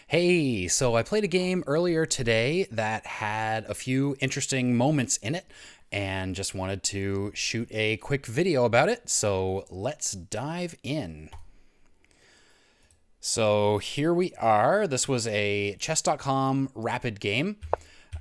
Hey, so I played a game earlier today that had a few interesting moments in it and just wanted to shoot a quick video about it. So let's dive in. So here we are. This was a chess.com rapid game.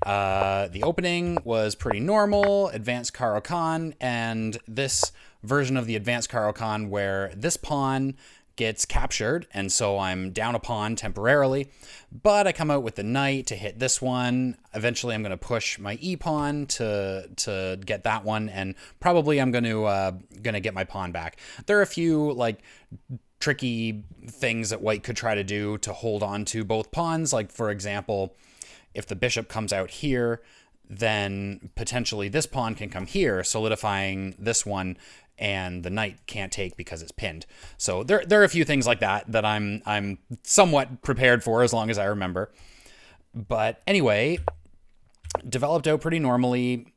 The opening was pretty normal, Advanced Caro-Kann, and this version of the Advanced Caro-Kann where this pawn gets captured, and so I'm down a pawn temporarily, but I come out with the knight to hit this one. Eventually I'm going to push my e-pawn to get that one, and probably I'm going to get my pawn back. There are a few like tricky things that white could try to do to hold on to both pawns, like for example, if the bishop comes out here, then potentially this pawn can come here, solidifying this one, and the knight can't take because it's pinned. So there are a few things like that I'm somewhat prepared for as long as I remember. But anyway, developed out pretty normally,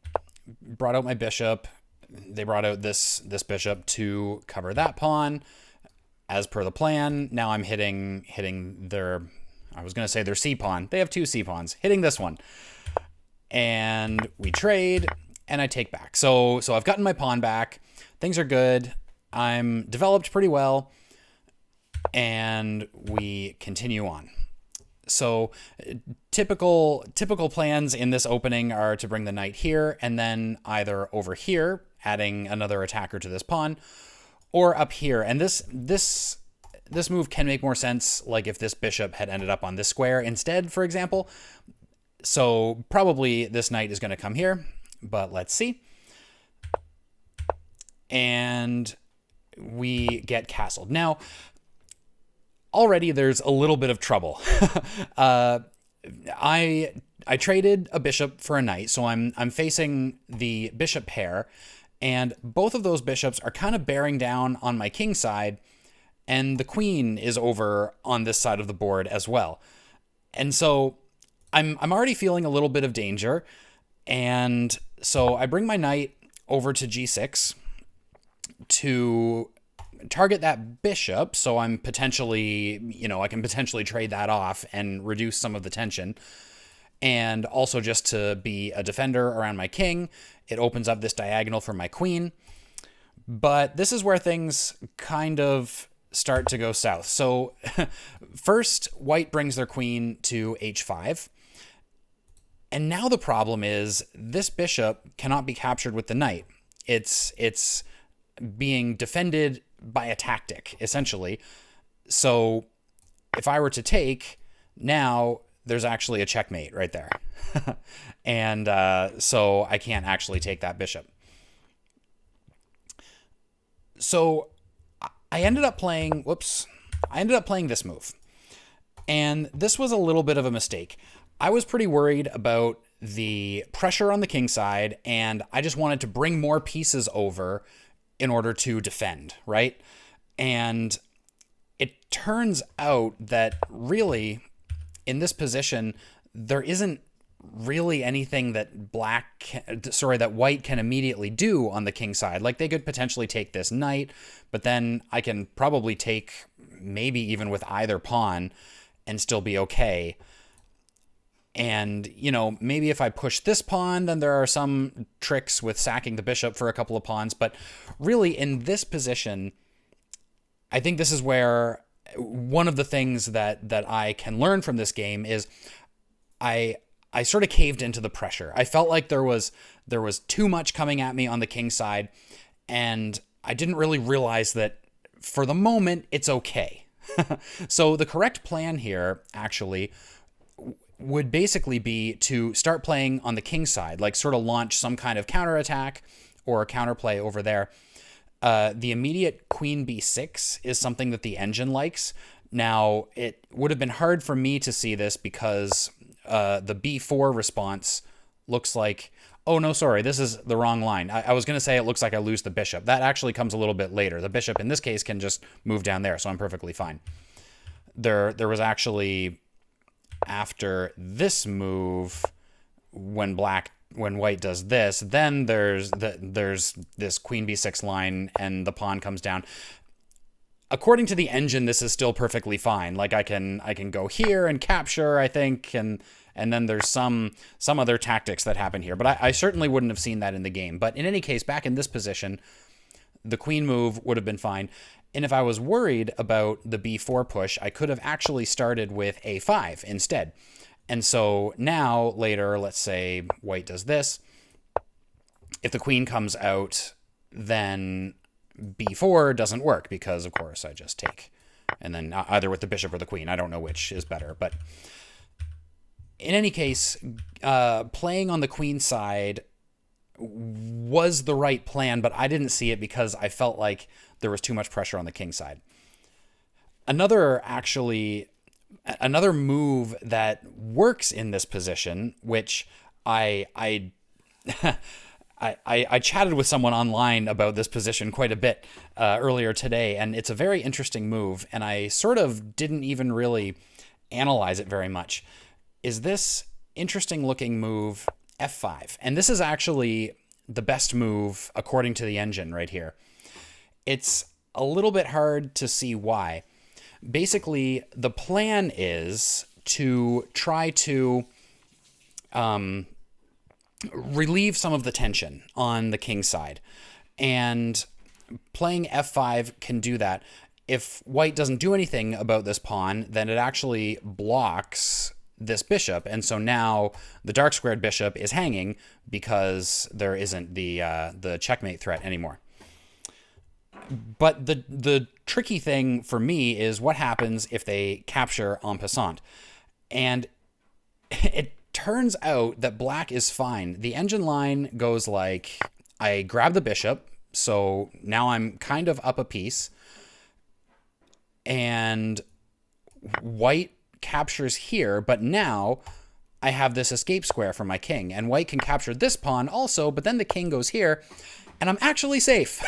brought out my bishop. They brought out this bishop to cover that pawn as per the plan. Now I'm hitting their, I was going to say their C pawn. They have two C pawns, hitting this one. And we trade, and I take back. So I've gotten my pawn back. Things are good. I'm developed pretty well, and we continue on. So typical plans in this opening are to bring the knight here, and then either over here, adding another attacker to this pawn, or up here. And this move can make more sense, like if this bishop had ended up on this square instead, for example. So probably this knight is going to come here, but let's see. And we get castled. Now, already there's a little bit of trouble. I traded a bishop for a knight, so I'm facing the bishop pair, and both of those bishops are kind of bearing down on my king side, and the queen is over on this side of the board as well. And so I'm already feeling a little bit of danger, and so I bring my knight over to g6 to target that bishop, so I'm potentially, I can potentially trade that off and reduce some of the tension. And also just to be a defender around my king, it opens up this diagonal for my queen. But this is where things kind of start to go south. So first, white brings their queen to h5. And now the problem is this bishop cannot be captured with the knight. It's being defended by a tactic, essentially. So if I were to take, now there's actually a checkmate right there. And so I can't actually take that bishop. So I ended up playing this move. And this was a little bit of a mistake. I was pretty worried about the pressure on the king side, and I just wanted to bring more pieces over in order to defend, right? And it turns out that really, in this position, there isn't really anything that white can immediately do on the king side. Like, they could potentially take this knight, but then I can probably take maybe even with either pawn and still be okay. And, maybe if I push this pawn, then there are some tricks with sacking the bishop for a couple of pawns. But really, in this position, I think this is where one of the things that I can learn from this game is I sort of caved into the pressure. I felt like there was too much coming at me on the king side, and I didn't really realize that for the moment, it's okay. So the correct plan here, actually, would basically be to start playing on the king side, like sort of launch some kind of counterattack or counterplay over there. The immediate queen b6 is something that the engine likes. Now, it would have been hard for me to see this because the b4 response looks like, oh, no, sorry, this is the wrong line. I was going to say it looks like I lose the bishop. That actually comes a little bit later. The bishop, in this case, can just move down there, so I'm perfectly fine. There was actually, after this move, when white does this, then there's this queen b6 line and the pawn comes down. according to the engine, this is still perfectly fine. Like I can go here and capture, I think, and then there's some other tactics that happen here. But I certainly wouldn't have seen that in the game. But in any case, back in this position, the queen move would have been fine. And if I was worried about the b4 push, I could have actually started with a5 instead. And so now, later, let's say white does this. If the queen comes out, then b4 doesn't work because, of course, I just take. And then either with the bishop or the queen. I don't know which is better. But in any case, playing on the queen side was the right plan, but I didn't see it because I felt like there was too much pressure on the king side. Another move that works in this position, which I chatted with someone online about this position quite a bit earlier today, and it's a very interesting move, and I sort of didn't even really analyze it very much, is this interesting looking move f5. And this is actually the best move according to the engine right here. It's a little bit hard to see why. Basically, the plan is to try to relieve some of the tension on the king side. And playing f5 can do that. If white doesn't do anything about this pawn, then it actually blocks this bishop, and so now the dark squared bishop is hanging because there isn't the checkmate threat anymore. But the tricky thing for me is what happens if they capture en passant. And it turns out that black is fine. The engine line goes like, I grab the bishop, so now I'm kind of up a piece, and white captures here, but now I have this escape square for my king, and white can capture this pawn also, but then the king goes here, and I'm actually safe.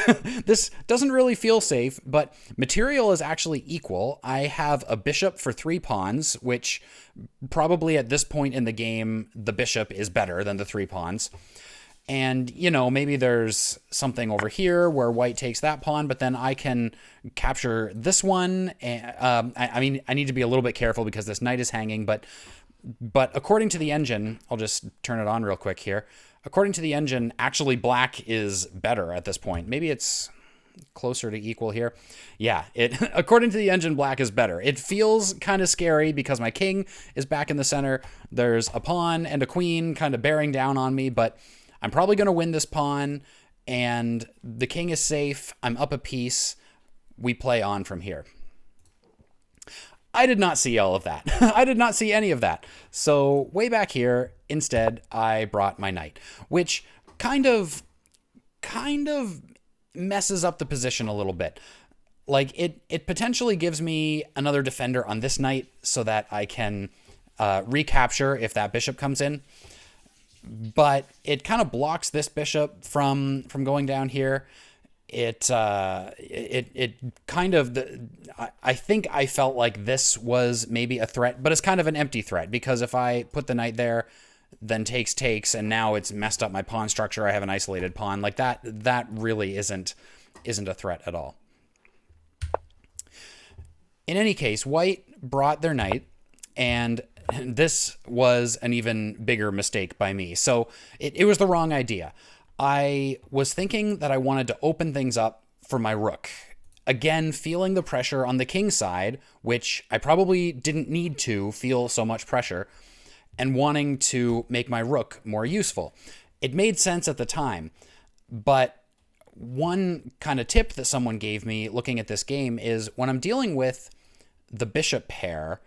This doesn't really feel safe, but material is actually equal. I have a bishop for 3 pawns, which probably at this point in the game, the bishop is better than the 3 pawns. And, you know, maybe there's something over here where white takes that pawn, but then I can capture this one. I mean, I need to be a little bit careful because this knight is hanging, but according to the engine, I'll just turn it on real quick here. According to the engine, actually black is better at this point. Maybe it's closer to equal here. Yeah, according to the engine, black is better. It feels kind of scary because my king is back in the center. There's a pawn and a queen kind of bearing down on me, but I'm probably going to win this pawn, and the king is safe. I'm up a piece. We play on from here. I did not see all of that. I did not see any of that. So way back here, instead, I brought my knight, which kind of messes up the position a little bit. Like it potentially gives me another defender on this knight so that I can recapture if that bishop comes in. But it kind of blocks this bishop from going down here. It kind of, I think I felt like this was maybe a threat, but it's kind of an empty threat because if I put the knight there, then takes, and now it's messed up my pawn structure. I have an isolated pawn like that. That really isn't a threat at all. In any case, white brought their knight, and this was an even bigger mistake by me. So it was the wrong idea. I was thinking that I wanted to open things up for my rook. Again, feeling the pressure on the king side, which I probably didn't need to feel so much pressure, and wanting to make my rook more useful. It made sense at the time, but one kind of tip that someone gave me looking at this game is when I'm dealing with the bishop pair,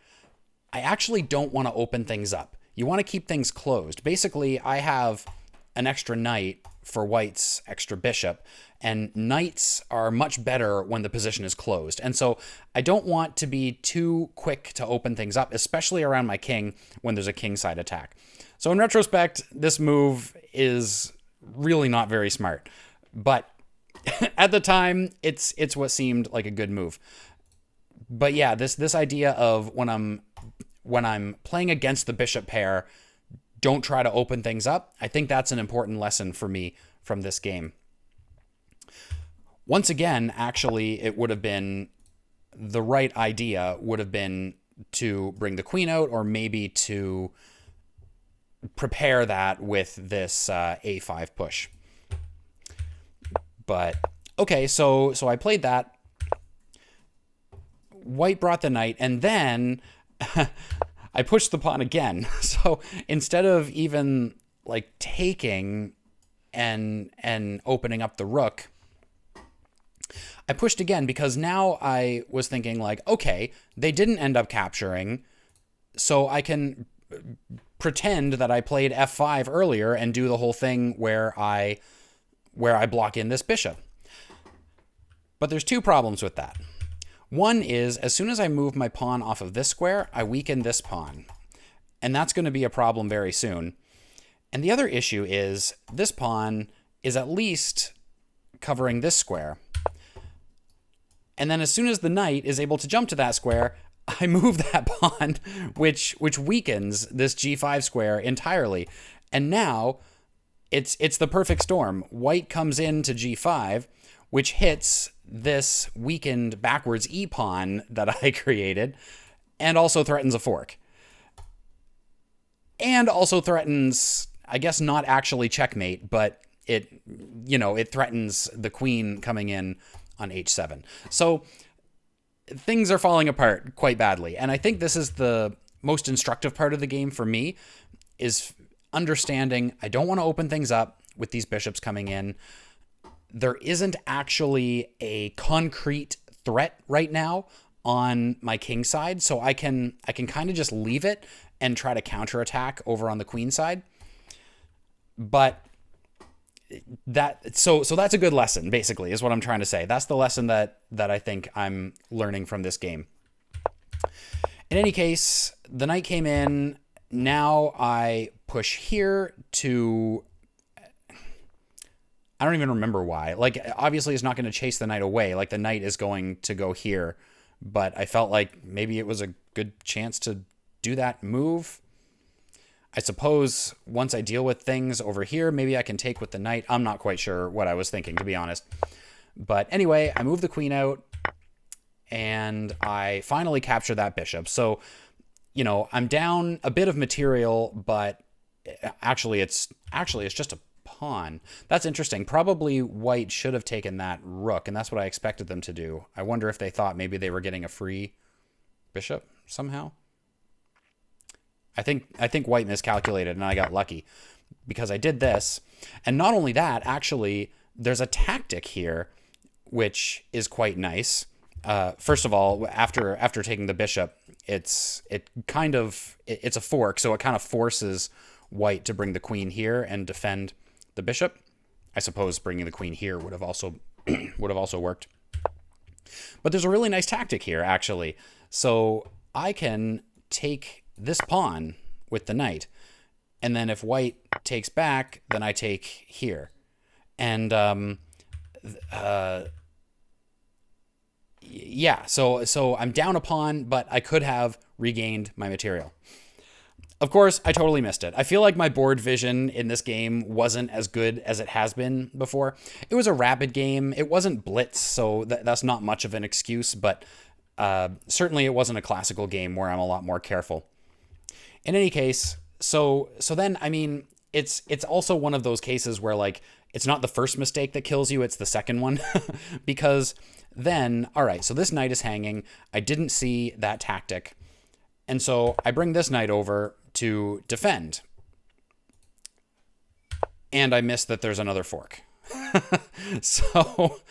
I actually don't want to open things up. You want to keep things closed. Basically, I have an extra knight for white's extra bishop, and knights are much better when the position is closed. And so I don't want to be too quick to open things up, especially around my king when there's a kingside attack. So in retrospect, this move is really not very smart. But at the time, it's what seemed like a good move. But yeah, this idea of when I'm playing against the bishop pair, don't try to open things up. I think that's an important lesson for me from this game. Once again, actually, it would have been the right idea would have been to bring the queen out, or maybe to prepare that with this a5 push. But okay, so I played that. White brought the knight, and then I pushed the pawn again. So instead of even like taking and opening up the rook, I pushed again, because now I was thinking like, okay, they didn't end up capturing, so I can pretend that I played f5 earlier and do the whole thing where I block in this bishop. But there's two problems with that. One is, as soon as I move my pawn off of this square, I weaken this pawn. And that's going to be a problem very soon. And the other issue is, this pawn is at least covering this square. And then as soon as the knight is able to jump to that square, I move that pawn, which weakens this g5 square entirely. And now it's the perfect storm. White comes into g5, which hits this weakened backwards e pawn that I created, and also threatens a fork. And also threatens, I guess, not actually checkmate, but it threatens the queen coming in on h7. So things are falling apart quite badly. And I think this is the most instructive part of the game for me, is understanding I don't want to open things up with these bishops coming in. There isn't actually a concrete threat right now on my king side, so I can kind of just leave it and try to counterattack over on the queen side. But so that's a good lesson, basically, is what I'm trying to say. That's the lesson that I think I'm learning from this game. In any case, the knight came in. Now I push here to... I don't even remember why. Like, obviously it's not going to chase the knight away. Like, the knight is going to go here. But I felt like maybe it was a good chance to do that move. I suppose once I deal with things over here, maybe I can take with the knight. I'm not quite sure what I was thinking, to be honest. But anyway, I move the queen out, and I finally capture that bishop. So, I'm down a bit of material, but actually it's just a pawn. That's interesting. Probably white should have taken that rook, and that's what I expected them to do. I wonder if they thought maybe they were getting a free bishop somehow. I think white miscalculated, and I got lucky because I did this. And not only that, actually, there's a tactic here which is quite nice. First of all, after taking the bishop, it's a fork, so it kind of forces white to bring the queen here and defend the bishop. I suppose bringing the queen here would have also worked. But there's a really nice tactic here, actually. So I can take this pawn with the knight, and then if white takes back, then I take here. And yeah, so I'm down a pawn, but I could have regained my material. Of course, I totally missed it. I feel like my board vision in this game wasn't as good as it has been before. It was a rapid game. It wasn't blitz, so that's not much of an excuse, but certainly it wasn't a classical game where I'm a lot more careful. In any case, so then, I mean, it's also one of those cases where, like, it's not the first mistake that kills you, it's the second one. Because then, all right, so this knight is hanging. I didn't see that tactic. And so I bring this knight over to defend. And I miss that there's another fork. So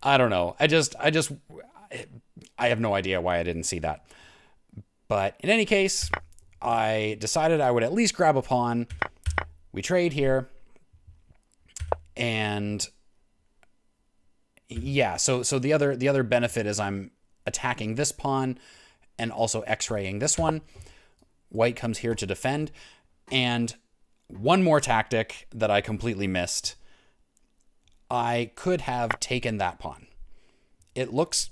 I don't know. I have no idea why I didn't see that. But in any case, I decided I would at least grab a pawn. We trade here. And yeah, so the other benefit is I'm attacking this pawn and also x-raying this one. White comes here to defend. And one more tactic that I completely missed. I could have taken that pawn. It looks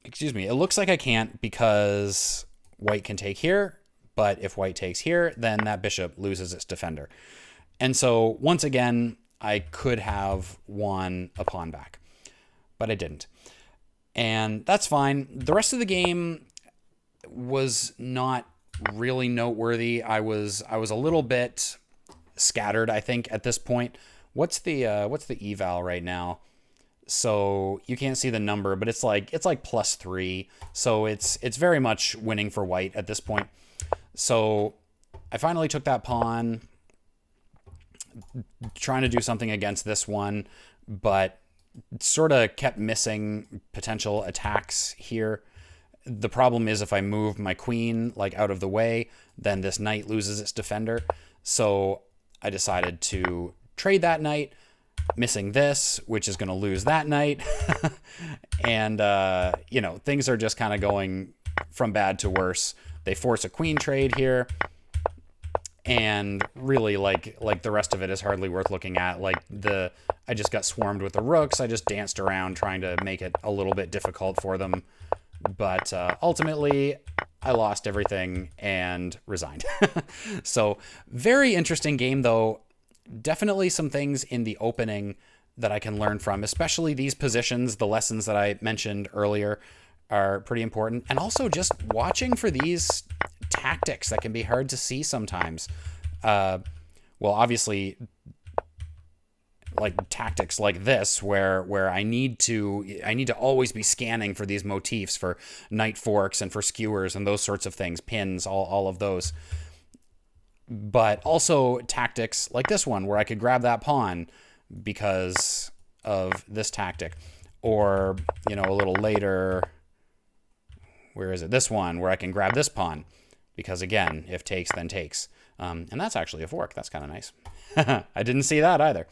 like I can't because white can take here, but if white takes here, then that bishop loses its defender. And so once again, I could have won a pawn back, but I didn't. And that's fine. The rest of the game was not really noteworthy. I was a little bit scattered, I think, at this point. What's the eval right now? So you can't see the number, but it's like +3. So it's very much winning for white at this point. So I finally took that pawn, trying to do something against this one, but sort of kept missing potential attacks here. The problem is if I move my queen like out of the way, then this knight loses its defender. So I decided to trade that knight, missing this, which is going to lose that knight. And, things are just kind of going from bad to worse. They force a queen trade here. And really, like the rest of it is hardly worth looking at. I just got swarmed with the rooks. I just danced around trying to make it a little bit difficult for them. But ultimately, I lost everything and resigned. So, very interesting game, though. Definitely some things in the opening that I can learn from, especially these positions. The lessons that I mentioned earlier are pretty important. And also just watching for these tactics that can be hard to see sometimes. Obviously, like tactics like this, where I need to always be scanning for these motifs, for knight forks and for skewers and those sorts of things, pins, all of those. But also tactics like this one, where I could grab that pawn because of this tactic. Or, a little later, where is it? This one, where I can grab this pawn. Because again, if takes, then takes. And that's actually a fork. That's kind of nice. I didn't see that either.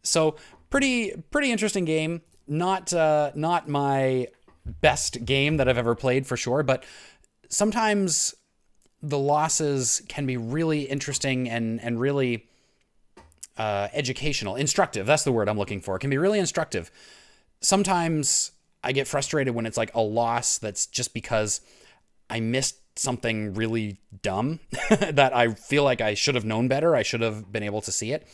So pretty interesting game. Not my best game that I've ever played for sure, but sometimes the losses can be really interesting and really educational, instructive. That's the word I'm looking for. It can be really instructive. Sometimes I get frustrated when it's like a loss that's just because I missed something really dumb that I feel like I should have known better. I should have been able to see it.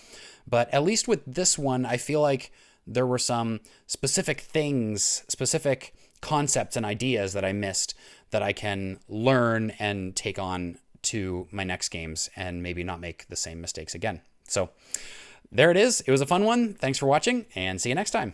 But at least with this one, I feel like there were some specific things, specific concepts and ideas that I missed that I can learn and take on to my next games and maybe not make the same mistakes again. So there it is. It was a fun one. Thanks for watching and see you next time.